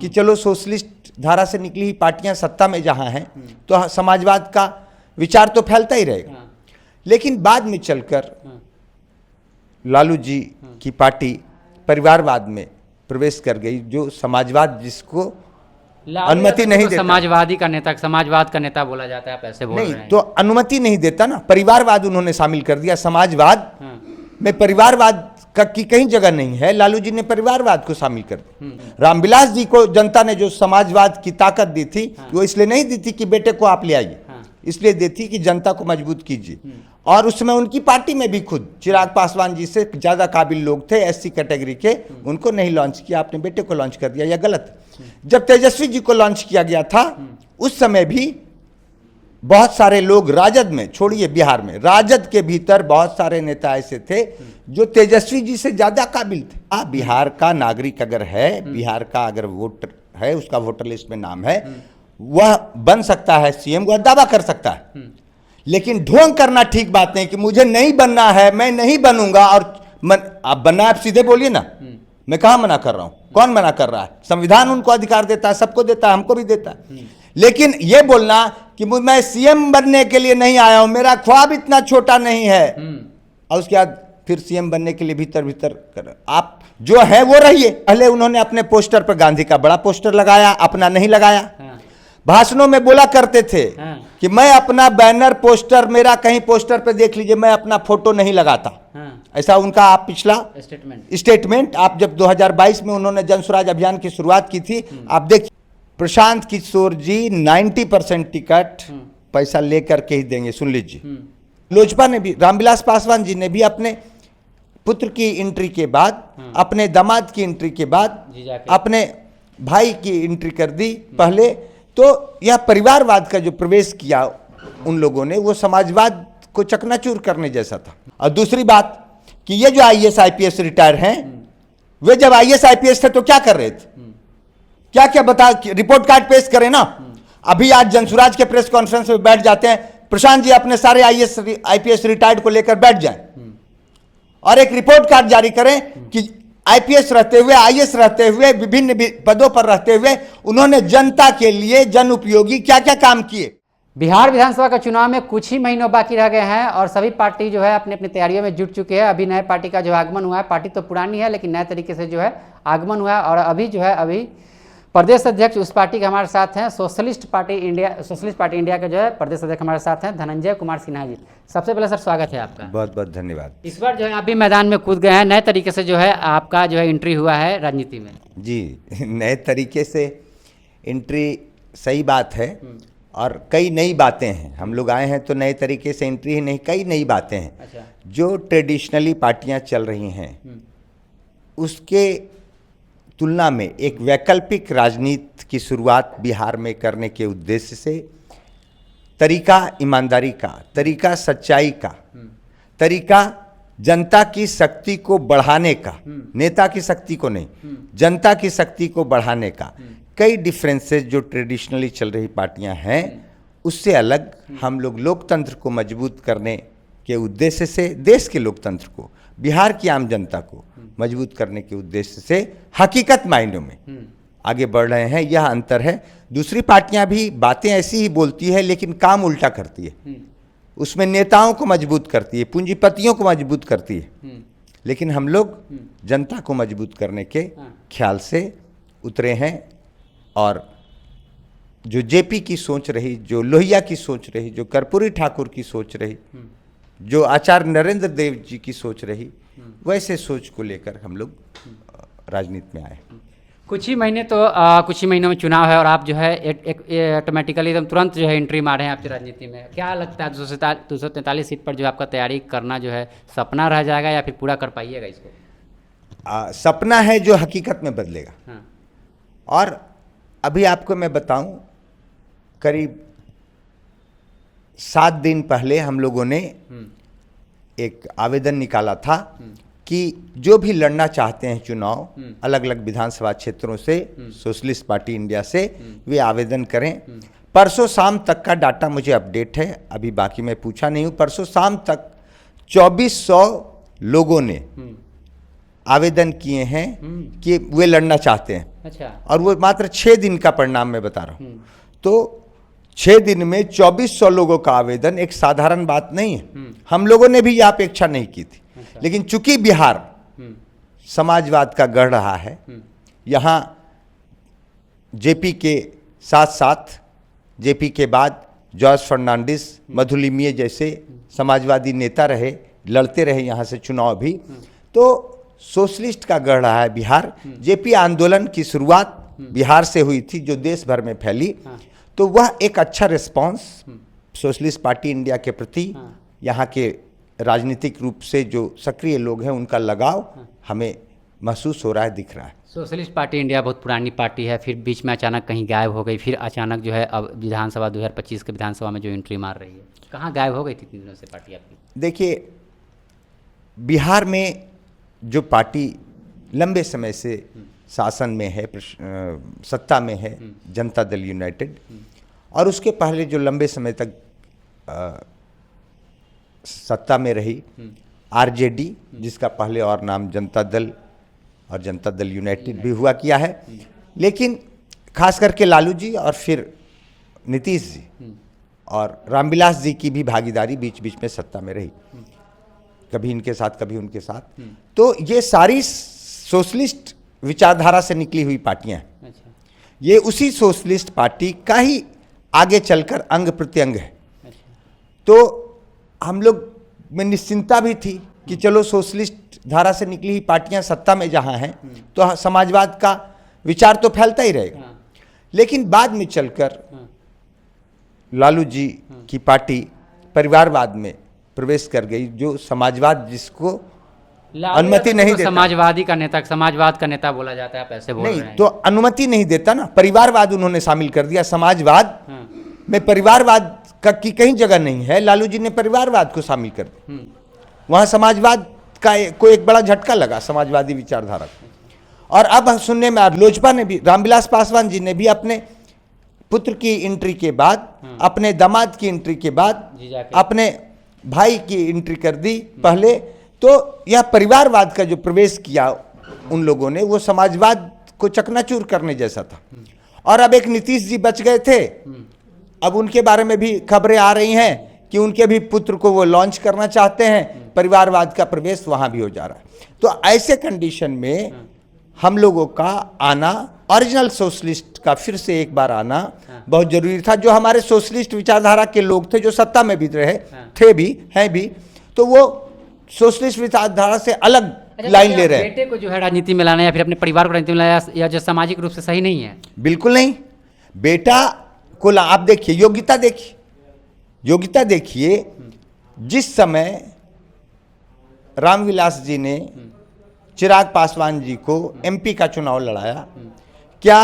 कि चलो सोशलिस्ट धारा से निकली हुई पार्टियां सत्ता में जहां हैं तो समाजवाद का विचार तो फैलता ही रहेगा। लेकिन बाद में चलकर लालू जी की पार्टी परिवारवाद में प्रवेश कर गई, जो समाजवाद जिसको अनुमति नहीं देता। समाजवाद का नेता बोला जाता है, आप ऐसे बोल रहे हैं। तो अनुमति नहीं देता ना, परिवारवाद उन्होंने शामिल कर दिया। समाजवाद में परिवारवाद की कहीं जगह नहीं है, लालू जी ने परिवारवाद को शामिल कर दिया। रामविलास जी को जनता ने जो समाजवाद की ताकत दी थी, वो इसलिए नहीं दी थी कि बेटे को आप ले आइए, इसलिए दी थी कि जनता को मजबूत कीजिए। और उसमें उनकी पार्टी में भी खुद चिराग पासवान जी से ज्यादा काबिल लोग थे एससी कैटेगरी के, उनको नहीं लॉन्च किया, आपने बेटे को लॉन्च कर दिया, यह गलत। जब तेजस्वी जी को लॉन्च किया गया था, उस समय भी बहुत सारे लोग राजद में, छोड़िए बिहार में, राजद के भीतर बहुत सारे नेता ऐसे थे जो तेजस्वी जी से ज्यादा काबिल थे। बिहार का नागरिक अगर है, बिहार का अगर वोटर है, उसका वोटर लिस्ट में नाम है, वह बन सकता है सीएम, वह दावा कर सकता है। लेकिन ढोंग करना ठीक बात नहीं कि मुझे नहीं बनना है, मैं नहीं बनूंगा। और आप बनना, आप सीधे बोलिए ना, मैं कहां मना कर रहा हूं, कौन मना कर रहा है? संविधान उनको अधिकार देता है, सबको देता है, हमको भी देता है। लेकिन यह बोलना कि मैं सीएम बनने के लिए नहीं आया हूं, मेरा ख्वाब इतना छोटा नहीं है, और उसके बाद फिर सीएम बनने के लिए भीतर भीतर कर, आप जो है वो रहिए। पहले उन्होंने अपने पोस्टर पर गांधी का बड़ा पोस्टर लगाया, अपना नहीं लगाया। भाषणों में बोला करते थे कि मैं अपना बैनर पोस्टर, मेरा कहीं पोस्टर पे देख लीजिए, मैं अपना फोटो नहीं लगाता। ऐसा उनका आप पिछला स्टेटमेंट आप जब 2022 में उन्होंने जन स्वराज अभियान की शुरुआत की थी, आप देखिए प्रशांत किशोर जी 90% टिकट पैसा लेकर के ही देंगे, सुन लीजिए। लोजपा ने भी, रामविलास पासवान जी ने भी अपने पुत्र की एंट्री के बाद, अपने दामाद की एंट्री के बाद अपने भाई की एंट्री कर दी पहले। तो यह परिवारवाद का जो प्रवेश किया उन लोगों ने, वो समाजवाद को चकनाचूर करने जैसा था। और दूसरी बात कि ये जो आईएएस आईपीएस रिटायर हैं, वे जब आईएएस आईपीएस थे तो क्या कर रहे थे? क्या क्या बता, रिपोर्ट कार्ड पेश करें ना। अभी आज जनसुराज के प्रेस कॉन्फ्रेंस में बैठ जाते हैं, प्रशांत जी अपने सारे आईएएस आईपीएस रिटायर्ड को लेकर बैठ जाएं और एक रिपोर्ट कार्ड जारी करें कि आईपीएस रहते हुए, आईएएस रहते हुए, विभिन्न पदों पर रहते हुए उन्होंने जनता के लिए जन उपयोगी क्या क्या काम किए। बिहार विधानसभा का चुनाव में कुछ ही महीनों बाकी रह गए हैं और सभी पार्टी जो है अपनी अपनी तैयारियों में जुट चुके हैं। अभी नए पार्टी का जो आगमन हुआ है, पार्टी तो पुरानी है लेकिन नए तरीके से जो है आगमन हुआ है। और अभी जो है अभी प्रदेश अध्यक्ष उस पार्टी के हमारे साथ हैं, सोशलिस्ट पार्टी इंडिया के जो है प्रदेश अध्यक्ष हमारे साथ हैं, धनंजय कुमार सिन्हा जी। सबसे पहले सर स्वागत है आपका। बहुत बहुत धन्यवाद। इस बार जो है आप भी मैदान में कूद गए हैं, नए तरीके से जो है आपका जो है एंट्री हुआ है राजनीति में। जी, नए तरीके से एंट्री, सही बात है। और कई नई बातें हैं, हम लोग आए हैं तो नए तरीके से एंट्री ही नहीं, कई नई बातें हैं। अच्छा। जो ट्रेडिशनली पार्टियां चल रही हैं उसके तुलना में एक वैकल्पिक राजनीति की शुरुआत बिहार में करने के उद्देश्य से, तरीका ईमानदारी का, तरीका सच्चाई का, तरीका जनता की शक्ति को बढ़ाने का, नेता की शक्ति को नहीं, जनता की शक्ति को बढ़ाने का, कई डिफरेंसेस जो ट्रेडिशनली चल रही पार्टियां हैं उससे अलग हम लोग लोकतंत्र को मजबूत करने के उद्देश्य से, देश के लोकतंत्र को, बिहार की आम जनता को मजबूत करने के उद्देश्य से हकीकत मायनों में आगे बढ़ रहे हैं। यह अंतर है। दूसरी पार्टियां भी बातें ऐसी ही बोलती है लेकिन काम उल्टा करती है। उसमें नेताओं को मजबूत करती है, पूंजीपतियों को मजबूत करती है, लेकिन हम लोग जनता को मजबूत करने के ख्याल से उतरे हैं। और जो जेपी की सोच रही, जो लोहिया की सोच रही, जो कर्पूरी ठाकुर की सोच रही, जो आचार्य नरेंद्र देव जी की सोच रही, वैसे सोच को लेकर हम लोग राजनीति में आए। कुछ ही महीनों में चुनाव है और आप जो है ऑटोमेटिकली एकदम तुरंत जो है एंट्री मारे हैं आपकी राजनीति में। क्या लगता है 243 सीट पर जो आपका तैयारी करना जो है सपना रह जाएगा या फिर पूरा कर पाइएगा इसको? सपना है जो हकीकत में बदलेगा। हाँ। और अभी आपको मैं बताऊं, करीब 7 दिन पहले हम लोगों ने एक आवेदन निकाला था कि जो भी लड़ना चाहते हैं चुनाव अलग अलग विधानसभा क्षेत्रों से, सोशलिस्ट पार्टी इंडिया से, वे आवेदन करें। परसों शाम तक का डाटा मुझे अपडेट है, अभी बाकी मैं पूछा नहीं हूँ। परसों शाम तक 2400 लोगों ने आवेदन किए हैं कि वे लड़ना चाहते हैं। अच्छा। और वो मात्र 6 दिन का परिणाम मैं बता रहा हूँ। तो 6 दिन में 2400 लोगों का आवेदन एक साधारण बात नहीं है। हम लोगों ने भी यह अपेक्षा नहीं की थी। अच्छा। लेकिन चूंकि बिहार समाजवाद का गढ़ रहा है, यहाँ जेपी के साथ साथ जेपी के बाद जॉर्ज फर्नांडिस, मधुलिमिये जैसे समाजवादी नेता रहे, लड़ते रहे यहाँ से चुनाव भी। तो सोशलिस्ट का गढ़ रहा है बिहार। जेपी आंदोलन की शुरुआत बिहार से हुई थी, जो देश भर में फैली। तो वह एक अच्छा रिस्पांस सोशलिस्ट पार्टी इंडिया के प्रति यहाँ के राजनीतिक रूप से जो सक्रिय लोग हैं उनका लगाव हमें महसूस हो रहा है, दिख रहा है। सोशलिस्ट पार्टी इंडिया बहुत पुरानी पार्टी है, फिर बीच में अचानक कहीं गायब हो गई, फिर अचानक जो है अब विधानसभा 2025 के विधानसभा में जो एंट्री मार रही है, कहाँ गायब हो गई थी 3 दिनों से पार्टी आपकी? देखिए, बिहार में जो पार्टी लंबे समय से शासन में है, सत्ता में है, जनता दल यूनाइटेड, और उसके पहले जो लंबे समय तक सत्ता में रही आरजेडी, जिसका पहले और नाम जनता दल और जनता दल यूनाइटेड भी हुआ किया है। लेकिन खास करके लालू जी और फिर नीतीश जी और रामविलास जी की भी भागीदारी बीच बीच में सत्ता में रही, कभी इनके साथ कभी उनके साथ। तो ये सारी सोशलिस्ट विचारधारा से निकली हुई पार्टियां हैं। अच्छा। ये उसी सोशलिस्ट पार्टी का ही आगे चलकर अंग प्रत्यंग है। अच्छा। तो हम लोग में निश्चिंता भी थी कि चलो सोशलिस्ट धारा से निकली हुई पार्टियां सत्ता में जहां हैं तो समाजवाद का विचार तो फैलता ही रहेगा। लेकिन बाद में चलकर लालू जी की पार्टी परिवारवाद में प्रवेश कर गई, जो समाजवाद जिसको अनुमति नहीं देता। समाजवादी का नेता, समाजवाद का नेता बोला जाता है, आप ऐसे बोल रहे हैं। नहीं, तो अनुमति नहीं देता ना, परिवारवाद उन्होंने शामिल कर दिया। समाजवाद में परिवारवाद की कहीं जगह नहीं है, लालू जी ने परिवारवाद को शामिल कर दिया। वहां समाजवाद का को एक बड़ा झटका लगा, समाजवादी विचारधारा को। और अब सुनने में लोजपा ने भी, रामविलास पासवान जी ने भी अपने पुत्र की एंट्री के बाद, अपने दामाद की एंट्री के बाद, अपने भाई की एंट्री कर दी पहले। तो यह परिवारवाद का जो प्रवेश किया उन लोगों ने, वो समाजवाद को चकनाचूर करने जैसा था। और अब एक नीतीश जी बच गए थे, अब उनके बारे में भी खबरें आ रही हैं कि उनके भी पुत्र को वो लॉन्च करना चाहते हैं, परिवारवाद का प्रवेश वहां भी हो जा रहा है। तो ऐसे कंडीशन में हम लोगों का आना, ओरिजिनल सोशलिस्ट का फिर से एक बार आना बहुत जरूरी था। जो हमारे सोशलिस्ट विचारधारा के लोग थे, जो सत्ता में भी रहे थे भी, हैं भी, तो वो सोशलिस्ट विचारधारा से अलग लाइन ले रहे हैं। बेटे को जो है राजनीति में लाना या फिर अपने परिवार को राजनीति में लाना, या जो सामाजिक रूप से सही नहीं है? बिल्कुल नहीं। बेटा को आप देखिए, योग्यता देखिए, योग्यता देखिए। जिस समय रामविलास जी ने चिराग पासवान जी को एमपी का चुनाव लड़ाया, क्या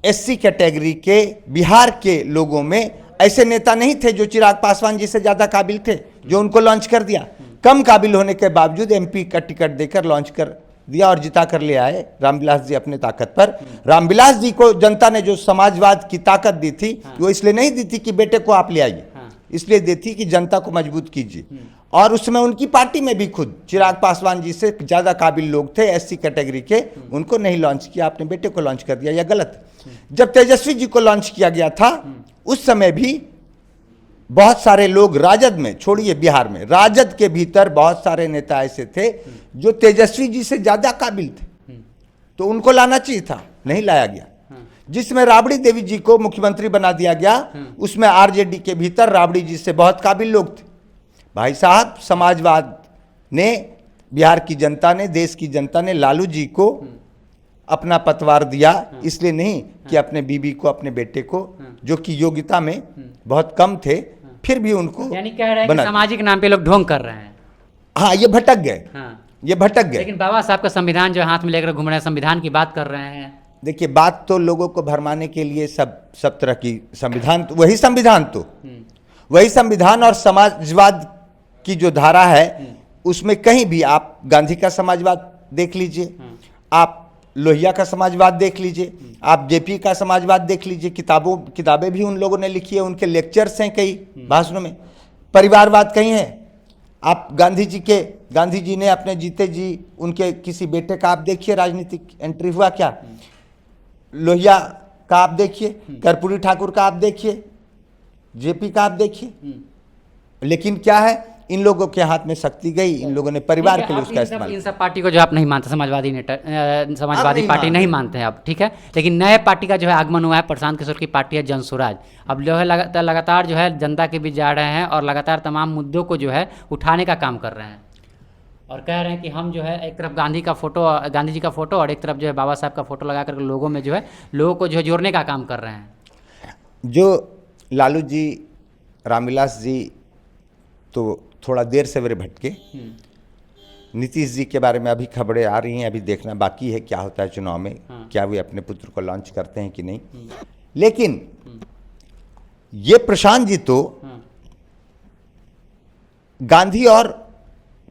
एससी कैटेगरी के बिहार के लोगों में ऐसे नेता नहीं थे जो चिराग पासवान जी से ज्यादा काबिल थे, जो उनको लॉन्च कर दिया? कम काबिल होने के बावजूद एमपी का टिकट देकर लॉन्च कर दिया और जिता कर ले आए रामविलास जी अपने ताकत पर। रामविलास जी को जनता ने जो समाजवाद की ताकत दी थी, वो इसलिए नहीं दी थी कि बेटे को आप ले आइए, इसलिए दी थी कि जनता को मजबूत कीजिए। और उसमें उनकी पार्टी में भी खुद चिराग पासवान जी से ज्यादा काबिल लोग थे एससी कैटेगरी के, उनको नहीं लॉन्च किया, अपने बेटे को लॉन्च कर दिया। यह गलत। जब तेजस्वी जी को लॉन्च किया गया था, उस समय भी बहुत सारे लोग राजद में, छोड़िए बिहार में, राजद के भीतर बहुत सारे नेता ऐसे थे जो तेजस्वी जी से ज्यादा काबिल थे, तो उनको लाना चाहिए था, नहीं लाया गया। जिसमें राबड़ी देवी जी को मुख्यमंत्री बना दिया गया, उसमें आरजेडी के भीतर राबड़ी जी से बहुत काबिल लोग थे। भाई साहब, समाजवाद ने, बिहार की जनता ने, देश की जनता ने लालू जी को अपना पतवार दिया, इसलिए नहीं कि अपने बीबी को, अपने बेटे को, जो कि योग्यता में बहुत कम थे, फिर भी उनको, यानी कह रहे हैं कि सामाजिक नाम पे लोग ढोंग कर रहे हैं। हाँ, ये भटक गए। ये भटक गए। लेकिन बाबा साहब का संविधान जो हाथ में लेकर घूम रहे हैं, संविधान की बात कर रहे हैं। देखिए, बात तो लोगों को भरमाने के लिए सब तरह की संविधान, तो वही संविधान, तो वही संविधान और समाजवाद की जो धारा है, उसमें कहीं भी आप गांधी का समाजवाद देख लीजिए, आप लोहिया का समाजवाद देख लीजिए, आप जेपी का समाजवाद देख लीजिए, किताबें भी उन लोगों ने लिखी है, उनके लेक्चर्स हैं कई भाषणों में, परिवारवाद कहीं है। आप गांधी जी ने अपने जीते जी उनके किसी बेटे का आप देखिए राजनीतिक एंट्री हुआ क्या? लोहिया का आप देखिए, कर्पूरी ठाकुर का आप देखिए, जेपी का आप देखिए। लेकिन क्या है, इन लोगों के हाथ में शक्ति गई, इन लोगों ने परिवार के लिए उसका इस्तेमाल। इन सब पार्टी को जो आप नहीं मानते, समाजवादी नहीं पार्टी नहीं मानते। मानते हैं आप, ठीक है, लेकिन नए पार्टी का जो है आगमन हुआ है, प्रशांत किशोर की पार्टी है जनसुराज। अब जो है लगातार जो है जनता के बीच जा रहे हैं और लगातार तमाम मुद्दों को जो है उठाने का काम कर रहे हैं और कह रहे हैं कि हम जो है एक तरफ गांधी जी का फोटो और एक तरफ जो है बाबा साहब का फोटो लगा करके लोगों में जो है लोगों को जो है जोड़ने का काम कर रहे हैं। जो लालू जी, रामविलास जी तो थोड़ा देर से मेरे भटके। नीतीश जी के बारे में अभी खबरें आ रही हैं, अभी देखना बाकी है क्या होता है चुनाव में। क्या वे अपने पुत्र को लॉन्च करते हैं कि नहीं। लेकिन ये प्रशांत जी तो गांधी और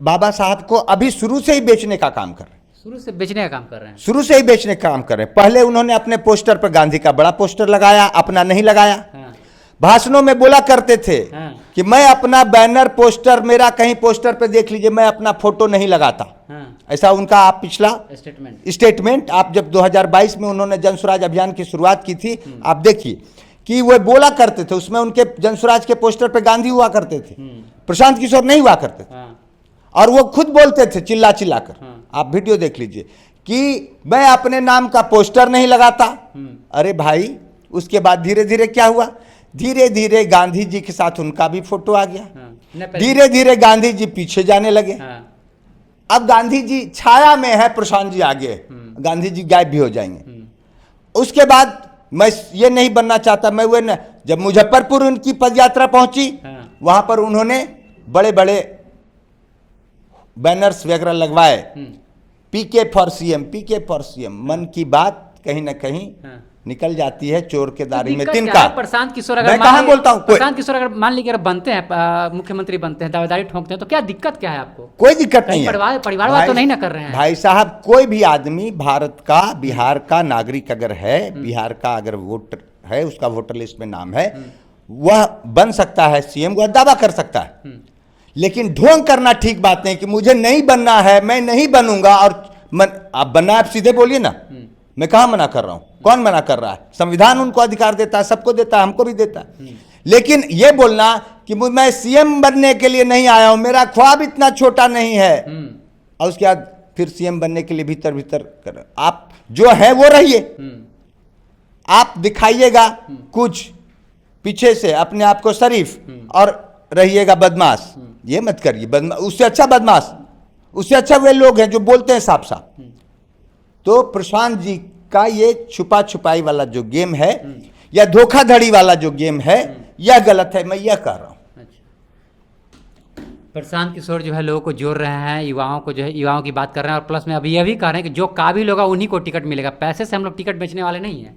बाबा साहब को अभी शुरू से ही बेचने का काम कर रहे हैं। शुरू से बेचने का काम कर रहे हैं। शुरू से ही बेचने का काम कर रहे हैं। पहले उन्होंने अपने पोस्टर पर गांधी का बड़ा पोस्टर लगाया, अपना नहीं लगाया। भाषणों में बोला करते थे कि मैं अपना बैनर पोस्टर, मेरा कहीं पोस्टर पे देख लीजिए, मैं अपना फोटो नहीं लगाता। ऐसा उनका आप पिछला स्टेटमेंट आप जब 2022 में उन्होंने जनसुराज अभियान की शुरुआत की थी, आप देखिए कि वो बोला करते थे, उसमें उनके जनसुराज के पोस्टर पे गांधी हुआ करते थे, प्रशांत किशोर नहीं हुआ करते थे। और वो खुद बोलते थे चिल्ला चिल्ला कर, आप वीडियो देख लीजिए कि मैं अपने नाम का पोस्टर नहीं लगाता। अरे भाई, उसके बाद धीरे धीरे क्या हुआ, धीरे धीरे गांधी जी के साथ उनका भी फोटो आ गया। धीरे धीरे गांधी जी पीछे जाने लगे। अब गांधी जी छाया में है, प्रशांत जी आगे, गांधी जी गायब भी हो जाएंगे। उसके बाद मैं ये नहीं बनना चाहता, मैं वो न, जब मुजफ्फरपुर उनकी पदयात्रा पहुंची, वहां पर उन्होंने बड़े बड़े बैनर्स वगैरह लगवाए, PK for CM, PK for CM. Mann Ki बात कहीं ना कहीं निकल जाती है चोर के दारी में तिनका। प्रशांत किशोर अगर मैं कहां बोलता हूं, प्रशांत किशोर अगर मान लीजिए बनते हैं मुख्यमंत्री बनते हैं, दावेदारी ठोकते हैं, तो क्या दिक्कत क्या है आपको? कोई दिक्कत नहीं है। परिवारवाद तो नहीं ना कर रहे हैं भाई साहब। कोई भी आदमी भारत का, बिहार का नागरिक अगर है, बिहार का अगर वोटर है, उसका वोटर लिस्ट में नाम है, वह बन सकता है सीएम, वह दावा कर सकता है। लेकिन ढोंग करना ठीक बात नहीं कि मुझे नहीं बनना है, मैं नहीं बनूंगा। और आप बनना, आप सीधे बोलिए ना, मैं कहां मना कर रहा हूं, कौन मना कर रहा है? संविधान उनको अधिकार देता है, सबको देता है, हमको भी देता है। लेकिन यह बोलना कि मैं सीएम बनने के लिए नहीं आया हूं, मेरा ख्वाब इतना छोटा नहीं है, और उसके बाद फिर सीएम बनने के लिए भीतर भीतर कर, आप जो है वो रहिए, आप दिखाइएगा कुछ पीछे से अपने आप को शरीफ, और रहिएगा बदमाश। ये मत करिए बदमाश, उससे अच्छा बदमाश, उससे अच्छा वे लोग हैं जो बोलते हैं साफ साफ। तो प्रशांत जी का ये छुपा छुपाई वाला जो गेम है, या धोखाधड़ी वाला जो गेम है, यह गलत है, मैं यह कह रहा हूं। प्रशांत किशोर जो है लोगों को जोड़ रहे हैं, युवाओं को जो है, युवाओं की बात कर रहे हैं, और प्लस में अभी यह भी कह रहे हैं कि जो काबिल होगा उन्हीं को टिकट मिलेगा, पैसे से हम लोग टिकट बेचने वाले नहीं है।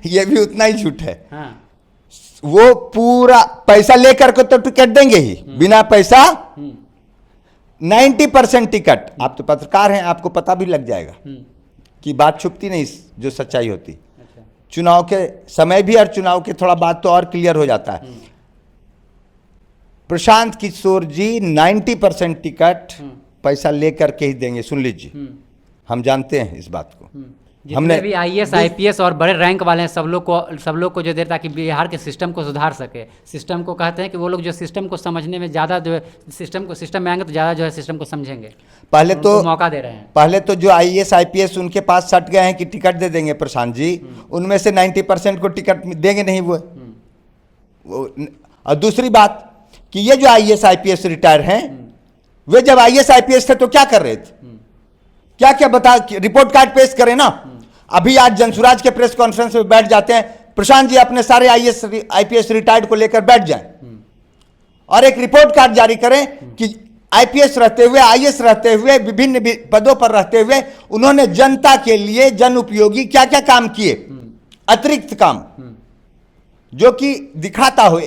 यह भी उतना ही झूठ है। वो पूरा पैसा लेकर के तो टिकट देंगे ही, बिना पैसा 90% टिकट। आप तो पत्रकार हैं, आपको पता भी लग जाएगा कि बात छुपती नहीं, जो सच्चाई होती। अच्छा। चुनाव के समय भी और चुनाव के थोड़ा बाद तो और क्लियर हो जाता है। प्रशांत किशोर जी 90% टिकट पैसा लेकर के ही देंगे, सुन लीजिए, हम जानते हैं इस बात को। हमने भी आईएएस आईपीएस और बड़े रैंक वाले हैं, सब लोग को जो देर ताकि बिहार के सिस्टम को सुधार सके। सिस्टम को कहते हैं कि वो लोग जो सिस्टम को समझने में ज़्यादा जो है, सिस्टम में आएंगे तो ज़्यादा जो है सिस्टम को समझेंगे। पहले तो मौका दे रहे हैं। पहले तो जो आईएएस आईपीएस उनके पास सट गए हैं कि टिकट दे देंगे प्रशांत जी, उनमें से 90% को टिकट देंगे नहीं वो। और दूसरी बात कि ये जो आईएएस आईपीएस रिटायर हैं, वे जब आईएएस आईपीएस थे तो क्या कर रहे थे? क्या क्या बता, रिपोर्ट कार्ड पेश करें ना। अभी आज जनसुराज के प्रेस कॉन्फ्रेंस में बैठ जाते हैं, प्रशांत जी अपने सारे आईएएस आईपीएस रिटायर्ड को लेकर बैठ जाएं और एक रिपोर्ट कार्ड जारी करें कि आईपीएस रहते हुए, आईएएस रहते हुए, विभिन्न पदों पर रहते हुए उन्होंने जनता के लिए जन उपयोगी क्या क्या काम किए, अतिरिक्त काम जो कि दिखाता हो।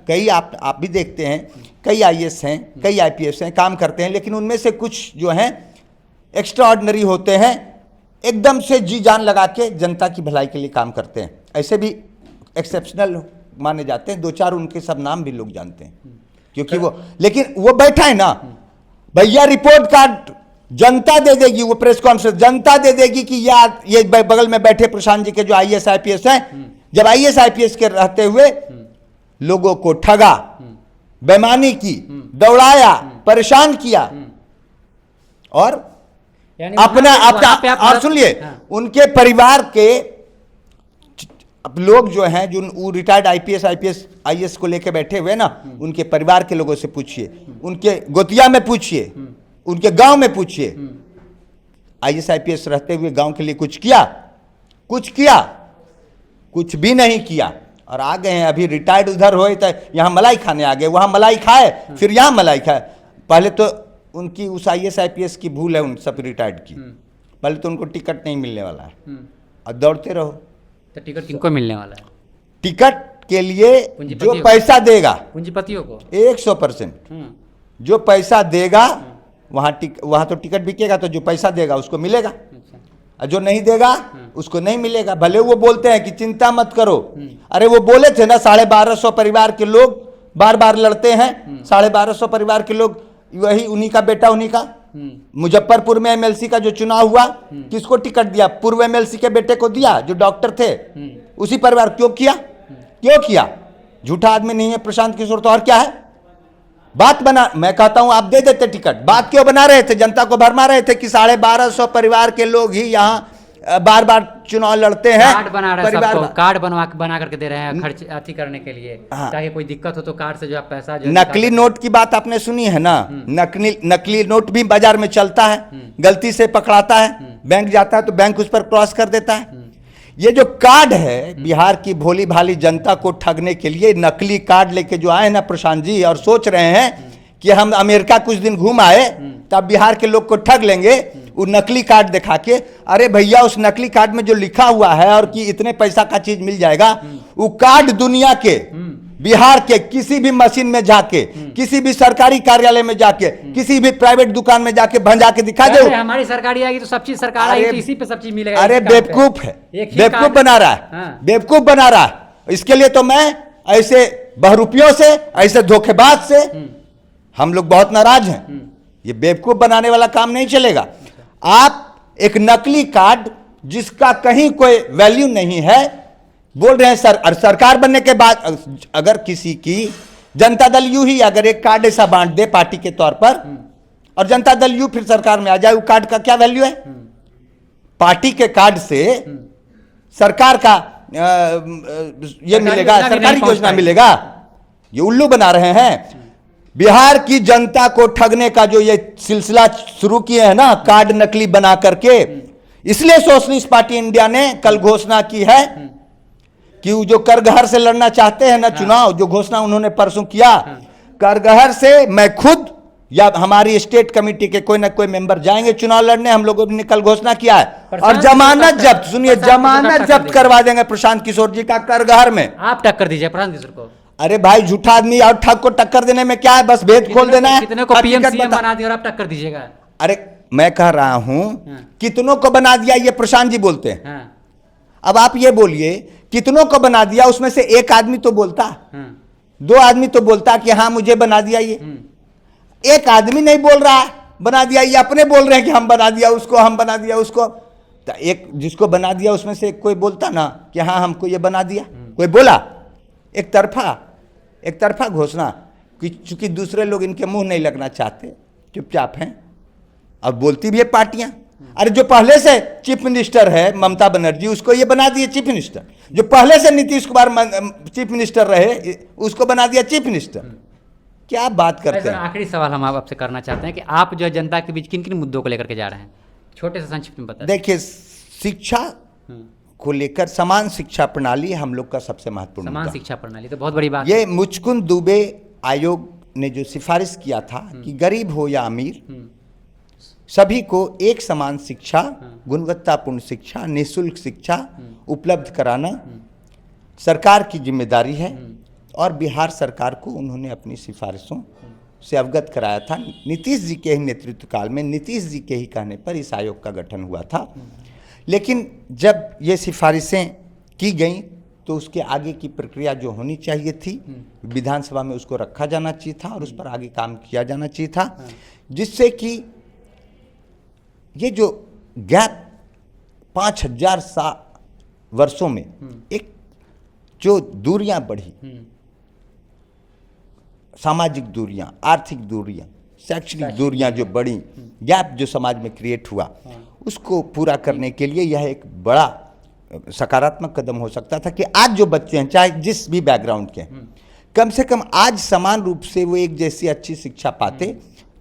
कई आप भी देखते हैं, कई आईएएस हैं, कई आईपीएस हैं, काम करते हैं, लेकिन उनमें से कुछ जो हैं एक्स्ट्रा ऑर्डिनरी होते हैं, एकदम से जी जान लगा के जनता की भलाई के लिए काम करते हैं। ऐसे भी एक्सेप्शनल माने जाते हैं, 2-4 उनके सब नाम भी लोग जानते हैं क्योंकि वो, लेकिन वो बैठा है ना भैया, रिपोर्ट कार्ड जनता दे देगी, वो प्रेस कॉन्फ्रेंस जनता दे देगी कि यार ये बगल में बैठे प्रशांत जी के जो IAS IPS हैं, जब IAS IPS के रहते हुए लोगों को ठगा, बेईमानी की, दौड़ाया, परेशान किया और अपना और सुन लिए उनके परिवार के लोग जो हैं, जो रिटायर्ड IAS को लेके बैठे हुए ना, उनके परिवार के लोगों से पूछिए, उनके गोतिया में पूछिए, उनके गांव में पूछिए, IAS IPS रहते हुए गांव के लिए कुछ किया? कुछ भी नहीं किया। और आ गए हैं अभी रिटायर्ड, उधर हो तो यहाँ मलाई खाने आ गए, वहां मलाई खाए, फिर यहाँ मलाई खाए। पहले तो उनकी उस IAS IPS की भूल है, उन सब रिटायर्ड की। पहले तो उनको टिकट नहीं मिलने वाला है और दौड़ते रहो। तो टिकट किनको मिलने वाला है? टिकट के लिए जो पैसा देगा, पूंजीपतियों को 100%। जो पैसा देगा वहां तो टिकट बिकेगा, तो जो पैसा देगा उसको मिलेगा, और जो नहीं देगा उसको नहीं मिलेगा। भले वो बोलते हैं कि चिंता मत करो, अरे वो बोले थे ना 1250 परिवार के लोग बार बार लड़ते हैं, 1250 परिवार के लोग, वही उन्हीं का बेटा, उन्हीं का मुजफ्फरपुर में MLC का जो चुनाव हुआ, किसको टिकट दिया? पूर्व MLC के बेटे को दिया, जो डॉक्टर थे, उसी परिवार। क्यों किया? झूठा आदमी नहीं है प्रशांत किशोर, तो और क्या है? बात बना, मैं कहता हूं आप दे देते टिकट, बात क्यों बना रहे थे? जनता को भरमा रहे थे कि 1250 परिवार के लोग ही यहाँ बार बार चुनाव लड़ते हैं। कार्ड बना रहे हैं सबको, कार्ड बना करके दे रहे हैं खर्च अति करने के लिए, ताकि कोई दिक्कत हो तो कार्ड से जो है पैसा जो नकली नोट की बात आपने सुनी है ना? नकली नोट भी बाजार में चलता है, गलती से पकड़ाता है, बैंक जाता है तो बैंक उस पर क्रॉस कर देता है। ये जो कार्ड है, बिहार की भोली भाली जनता को ठगने के लिए नकली कार्ड लेके जो आए ना प्रशांत जी, और सोच रहे हैं कि हम अमेरिका कुछ दिन घूम आए तब बिहार के लोग को ठग लेंगे, वो नकली कार्ड दिखा के। अरे भैया, उस नकली कार्ड में जो लिखा हुआ है और कि इतने पैसा का चीज मिल जाएगा, वो कार्ड दुनिया के, बिहार के किसी भी मशीन में जाके, किसी भी सरकारी कार्यालय में जाके, किसी भी प्राइवेट दुकान में जाके भंजा के दिखा दे। हमारी सरकारी आएगी तो सब चीज सरकार आएगी, तो इसी पे सब चीज मिलेगा। अरे बेवकूफ है, बेवकूफ बना रहा है, बेवकूफ बना रहा है। इसके लिए तो मैं ऐसे बहरूपियों से, ऐसे धोखेबाज से हम लोग बहुत नाराज हैं। ये बेवकूफ बनाने वाला काम नहीं चलेगा। आप एक नकली कार्ड जिसका कहीं कोई वैल्यू नहीं है बोल रहे हैं सरकार बनने के बाद अगर किसी की जनता दल यू ही अगर एक कार्ड ऐसा बांट दे पार्टी के तौर पर और जनता दल यू फिर सरकार में आ जाए, वो कार्ड का क्या वैल्यू है? पार्टी के कार्ड से सरकार का ये मिलेगा, सरकारी योजना मिलेगा। ये उल्लू बना रहे हैं। बिहार की जनता को ठगने का जो ये सिलसिला शुरू किए हैं ना, कार्ड नकली बना करके, इसलिए सोशलिस्ट पार्टी इंडिया ने कल घोषणा की है कि जो करगहर से लड़ना चाहते हैं ना चुनाव, जो घोषणा उन्होंने परसों किया, करगहर से मैं खुद या हमारी स्टेट कमेटी के कोई ना कोई मेंबर जाएंगे चुनाव लड़ने। हम लोगों ने कल घोषणा किया है और जमानत जब्त, सुनिए, जमानत जब्त करवा देंगे प्रशांत किशोर जी का करगहर में। आप टक्कर दीजिए प्रशांत किशोर को। अरे भाई, झूठा आदमी और ठग को टक्कर देने में क्या है? बस भेद खोल देना है। कितने को PM CM बना दिया और आप टक्कर दीजिएगा? अरे मैं कह रहा हूं कितनों को बना दिया, ये प्रशांत जी बोलते हैं। अब आप ये बोलिए, कितनों को बना दिया? उसमें से एक आदमी तो बोलता, 2 आदमी तो बोलता कि हाँ मुझे बना दिया। ये एक आदमी नहीं बोल रहा है बना दिया, ये अपने बोल रहे हैं कि हम बना दिया उसको, हम बना दिया उसको। तो एक जिसको बना दिया उसमें से कोई बोलता ना कि हाँ हमको ये बना दिया, कोई बोला? एक तरफा घोषणा कि चूंकि दूसरे लोग इनके मुंह नहीं लगना चाहते, चुपचाप हैं। और बोलती भी है पार्टियां। अरे जो पहले से चीफ मिनिस्टर है ममता बनर्जी, उसको ये बना दिए चीफ मिनिस्टर। जो पहले से नीतीश कुमार चीफ मिनिस्टर रहे, उसको बना दिया चीफ मिनिस्टर। क्या बात करते हैं? आखिरी सवाल हम आपसे करना चाहते हैं कि आप जो जनता के बीच किन किन मुद्दों को लेकर के जा रहे हैं, छोटे से संक्षिप्त में बताएं। देखिए, शिक्षा को लेकर समान शिक्षा प्रणाली हम लोग का सबसे महत्वपूर्ण, समान शिक्षा प्रणाली तो बहुत बड़ी बात। ये मुचकुंद दुबे आयोग ने जो सिफारिश किया था कि गरीब हो या अमीर, सभी को एक समान शिक्षा, गुणवत्तापूर्ण शिक्षा, निःशुल्क शिक्षा उपलब्ध कराना सरकार की जिम्मेदारी है। और बिहार सरकार को उन्होंने अपनी सिफारिशों से अवगत कराया था। नीतीश जी के ही नेतृत्व काल में, नीतीश जी के ही कहने पर इस आयोग का गठन हुआ था। लेकिन जब ये सिफारिशें की गई तो उसके आगे की प्रक्रिया जो होनी चाहिए थी विधानसभा में उसको रखा जाना चाहिए था और उस पर आगे काम किया जाना चाहिए था, जिससे कि ये जो गैप 5000 वर्षों में एक जो दूरियां बढ़ी, सामाजिक दूरियां, आर्थिक दूरियां, शैक्षणिक दूरियां जो बढ़ी, गैप जो समाज में क्रिएट हुआ, उसको पूरा करने के लिए यह एक बड़ा सकारात्मक कदम हो सकता था कि आज जो बच्चे हैं चाहे जिस भी बैकग्राउंड के हैं, कम से कम आज समान रूप से वो एक जैसी अच्छी शिक्षा पाते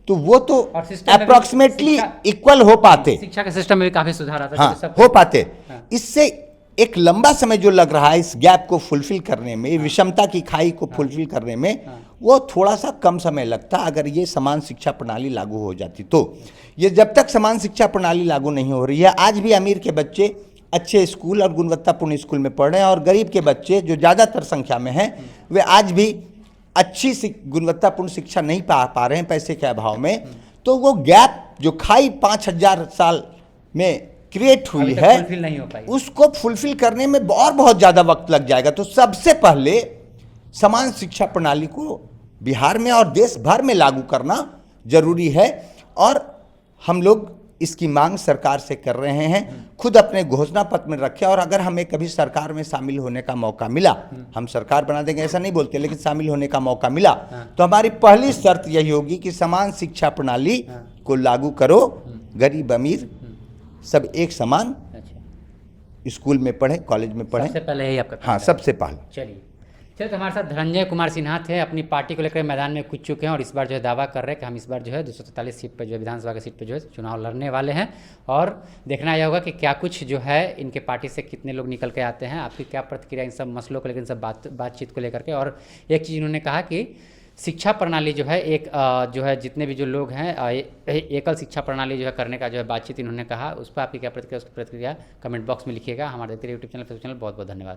तो वो तो अप्रोक्सीमेटली इक्वल हो पाते, शिक्षा के सिस्टम में भी काफी सुधार आता हाँ, हो पाते। इससे एक लंबा समय जो लग रहा है इस गैप को फुलफिल करने में, विषमता की खाई को फुलफिल करने में, वो थोड़ा सा कम समय लगता अगर ये समान शिक्षा प्रणाली लागू हो जाती तो। ये जब तक समान शिक्षा प्रणाली लागू नहीं हो रही है, आज भी अमीर के बच्चे अच्छे स्कूल और गुणवत्तापूर्ण स्कूल में पढ़ रहे हैं और गरीब के बच्चे जो ज़्यादातर संख्या में हैं वे आज भी अच्छी गुणवत्तापूर्ण शिक्षा नहीं पा रहे हैं पैसे के अभाव में। तो वो गैप जो खाई 5000 साल में क्रिएट हुई है फुलफिल नहीं हो पाई, उसको फुलफिल करने में और बहुत ज़्यादा वक्त लग जाएगा। तो सबसे पहले समान शिक्षा प्रणाली को बिहार में और देश भर में लागू करना जरूरी है और हम लोग इसकी मांग सरकार से कर रहे हैं, खुद अपने घोषणा पत्र में रखे। और अगर हमें कभी सरकार में शामिल होने का मौका मिला, हम सरकार बना देंगे ऐसा नहीं बोलते, लेकिन शामिल होने का मौका मिला तो हमारी पहली शर्त यही होगी कि समान शिक्षा प्रणाली को लागू करो, गरीब अमीर सब एक समान स्कूल में पढ़े, कॉलेज में पढ़े। सबसे पहले यही आपका हाँ, सबसे पहले। चलिए तो हमारे साथ धनंजय कुमार सिन्हा थे, अपनी पार्टी को लेकर मैदान में कूद चुके हैं और इस बार जो है दावा कर रहे हैं कि हम इस बार जो है 243 सीट पर जो है विधानसभा की सीट पर जो है चुनाव लड़ने वाले हैं। और देखना यह होगा कि क्या कुछ जो है इनके पार्टी से कितने लोग निकल के आते हैं, आपकी क्या प्रतिक्रिया इन सब मसलों को लेकर, इन सब बातचीत को लेकर के। और एक चीज़ इन्होंने कहा कि शिक्षा प्रणाली जो है एक जो है जितने भी जो लोग हैं एकल शिक्षा प्रणाली जो है करने का जो है बातचीत इन्होंने कहा, उस पर आपकी क्या प्रतिक्रिया, उसकी प्रतिक्रिया कमेंट बॉक्स में लिखिएगा। हमारे देखते रहिए यूट्यूब चैनल, फेसबुक चैनल। बहुत बहुत धन्यवाद।